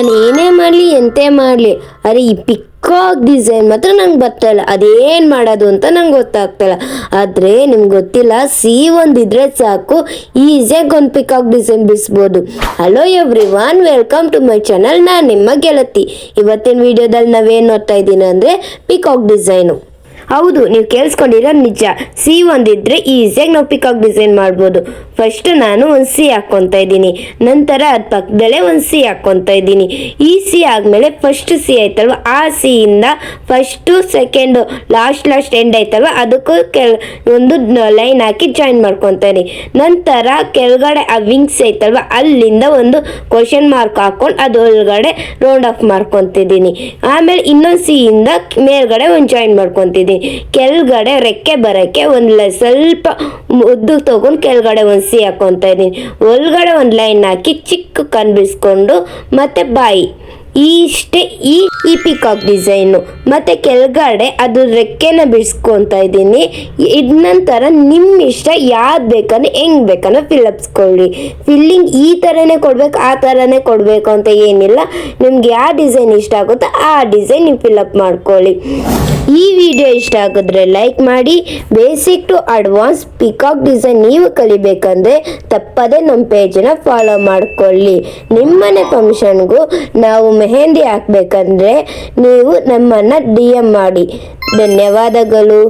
ನಾನು ಏನೇ ಮಾಡಲಿ ಎಂತೆ ಮಾಡಲಿ ಅರೆ ಈ ಪಿಕಾಕ್ ಡಿಸೈನ್ ಮಾತ್ರ ನಂಗೆ ಬರ್ತಾಯಿಲ್ಲ, ಅದೇನು ಮಾಡೋದು ಅಂತ ನಂಗೆ ಗೊತ್ತಾಗ್ತಾಯಿಲ್ಲ. ಆದರೆ ನಿಮ್ಗೆ ಗೊತ್ತಿಲ್ಲ, ಸಿ ಒಂದಿದ್ರೆ ಸಾಕು ಈಸಿಯಾಗಿ ಒಂದು ಪಿಕಾಕ್ ಡಿಸೈನ್ ಬಿಡಿಸ್ಬೋದು. Hello everyone, welcome to my channel. ನಾನು ನಿಮ್ಮ ಗೆಳತಿ. ಇವತ್ತಿನ ವಿಡಿಯೋದಲ್ಲಿ ನಾವೇನು ನೋಡ್ತಾ ಇದ್ದೀನಿ ಅಂದರೆ ಪಿಕಾಕ್ ಡಿಸೈನು. ಹೌದು, ನೀವು ಕೇಳಿಸ್ಕೊಂಡಿರೋ ನಿಜ. ಸಿ ಒಂದಿದ್ರೆ ಈಸಿಯಾಗಿ ನಾವು ಪಿಕಾಕ್ ಡಿಸೈನ್ ಮಾಡ್ಬೋದು. ಫಸ್ಟ್ ನಾನು ಒಂದು ಸಿ ಹಾಕ್ಕೊತಾ ಇದ್ದೀನಿ, ನಂತರ ಅದು ಪಕ್ಕದಲ್ಲೇ ಒಂದು ಸಿ ಹಾಕ್ಕೊತಾ ಇದ್ದೀನಿ. ಈ ಸಿ ಆದಮೇಲೆ ಫಸ್ಟ್ ಸಿ ಆಯ್ತಲ್ವ, ಆ ಸಿಯಿಂದ ಫಸ್ಟು ಸೆಕೆಂಡು ಲಾಸ್ಟ್ ಎಂಡ್ ಆಯ್ತಲ್ವ, ಅದಕ್ಕೂ ಒಂದು ಲೈನ್ ಹಾಕಿ ಜಾಯಿನ್ ಮಾಡ್ಕೊತಾ ಇದ್ದೀನಿ. ನಂತರ ಕೆಳಗಡೆ ಆ ವಿಂಗ್ಸ್ ಐತಲ್ವ, ಅಲ್ಲಿಂದ ಒಂದು ಕ್ವಶನ್ ಮಾರ್ಕ್ ಹಾಕ್ಕೊಂಡು ಅದು ಒಳಗಡೆ ರೌಂಡ್ ಆಫ್ ಮಾಡ್ಕೊತಿದ್ದೀನಿ. ಆಮೇಲೆ ಇನ್ನೊಂದು ಸಿಯಿಂದ ಮೇಲ್ಗಡೆ ಒಂದು ಜಾಯಿನ್ ಮಾಡ್ಕೊತಿದ್ದೀನಿ. ಕೆಳಗಡೆ ರೆಕ್ಕೆ ಬರೋಕ್ಕೆ ಒಂದು ಸ್ವಲ್ಪ ಉದ್ದು ತಗೊಂಡು ಕೆಳಗಡೆ ಒಂದು ಸಿ ಹಾಕ್ಕೊತಾ ಇದ್ದೀನಿ. ಒಳಗಡೆ ಒಂದು ಲೈನ್ ಹಾಕಿ ಚಿಕ್ಕ ಕಣ್ಣು ಬಿಡಿಸ್ಕೊಂಡು ಮತ್ತೆ ಬಾಯಿ, ಇಷ್ಟೇ ಈ ಪಿಕಾಕ್ ಡಿಸೈನು. ಮತ್ತು ಕೆಳಗಡೆ ಅದು ರೆಕ್ಕೆನ ಬಿಡಿಸ್ಕೊತಾ ಇದ್ದೀನಿ. ಇದ ನಂತರ ನಿಮ್ಮ ಇಷ್ಟ ಯಾವ್ದು ಬೇಕಂದ್ರೆ ಹೆಂಗೆ ಬೇಕಂದ್ರೆ ಫಿಲ್ಲಪ್ಸ್ಕೊಳ್ಳಿ. ಫಿಲ್ಲಿಂಗ್ ಈ ಥರನೇ ಕೊಡಬೇಕು, ಆ ಥರನೇ ಕೊಡಬೇಕು ಅಂತ ಏನಿಲ್ಲ. ನಿಮ್ಗೆ ಯಾವ ಡಿಸೈನ್ ಇಷ್ಟ ಆಗುತ್ತೋ ಆ ಡಿಸೈನ್ ನೀವು ಫಿಲ್ಲಪ್ ಮಾಡ್ಕೊಳ್ಳಿ. ಈ ವಿಡಿಯೋ ಇಷ್ಟ ಆಗಿದ್ರೆ ಲೈಕ್ ಮಾಡಿ. Basic to advance peacock design ನೀವು ಕಲಿಬೇಕಂದ್ರೆ ತಪ್ಪದೆ ನಮ್ಮ ಪೇಜನ್ನ ಫಾಲೋ ಮಾಡ್ಕೊಳ್ಳಿ. ನಿಮ್ಮನೆ ಫಂಕ್ಷನ್ಗೂ ನಾವು ಮೆಹಂದಿ ಹಾಕ್ಬೇಕಂದ್ರೆ ನೀವು ನಮ್ಮನ್ನು DM ಮಾಡಿ. ಧನ್ಯವಾದಗಳು.